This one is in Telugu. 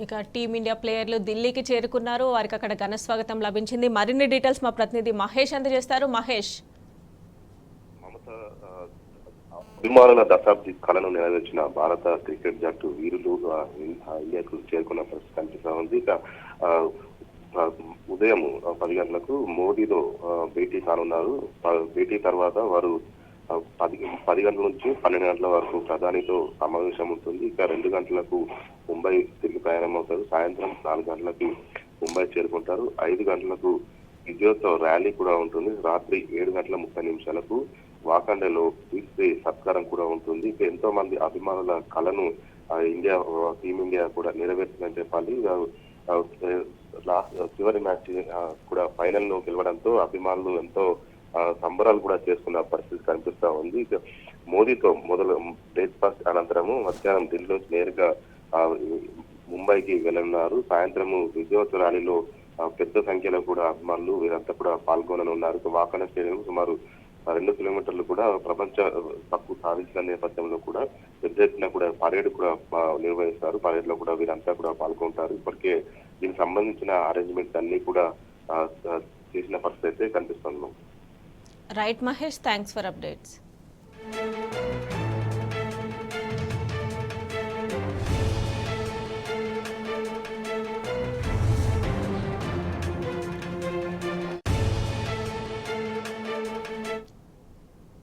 ఇక టీమిండియా ప్లేయర్లు ఢిల్లీకి చేరుకున్నారు. వారికి అక్కడ ఘన స్వాగతం లభించింది. మరిన్ని డీటెయిల్స్ మా ప్రతినిధి మహేష్ అందజేస్తారు. మహేష్, అభిమానుల దశాబ్ది కళను నెరవేర్చిన భారత క్రికెట్ జట్టు వీరులు ఇండియాకు చేరుకున్న పరిస్థితి కనిపిస్తా ఉంది. ఇక ఉదయం 10 గంటలకు మోదీతో భేటీ కానున్నారు. భేటీ తర్వాత వారు 10 గంటల నుంచి 12 గంటల వరకు ప్రధానితో సమావేశం ఉంటుంది. ఇక 2 గంటలకు ముంబై తిరిగి ప్రయాణం అవుతారు. సాయంత్రం 4 గంటలకు ముంబై చేరుకుంటారు. 5 గంటలకు విజయోత్సవ ర్యాలీ కూడా ఉంటుంది. రాత్రి 7:30 వాకండేలో తీర్చే సత్కారం కూడా ఉంటుంది. ఎంతో మంది అభిమానుల కళను టీమిండియా కూడా నెరవేర్చిందని చెప్పాలి. చివరి మ్యాచ్ కూడా ఫైనల్ లో గెలవడంతో అభిమానులు ఎంతో సంబరాలు కూడా చేసుకున్న పరిస్థితి కనిపిస్తా ఉంది. మోదీతో మొదలు బ్రేక్ఫాస్ట్ అనంతరము మధ్యాహ్నం ఢిల్లీ నుంచి నేరుగా ముంబైకి వెళ్ళనున్నారు. సాయంత్రము విజయోత్సవ ర్యాలీలో పెద్ద సంఖ్యలో కూడా అభిమానులు వీరంతా కూడా పాల్గొననున్నారు. వాకండే స్టేడియం సుమారు 2 కిలోమీటర్లు కూడా ప్రపంచ కప్పు సాధించిన నేపథ్యంలో కూడా పెద్ద ఎత్తున కూడా పరేడ్ కూడా నిర్వహిస్తారు. పరేడ్ లో కూడా వీరంతా కూడా పాల్గొంటారు. ఇప్పటికే దీనికి సంబంధించిన అరేంజ్మెంట్స్ అన్ని కూడా చేసిన పరిస్థితి అయితే కనిపిస్తుంది. Right Mahesh, thanks for updates.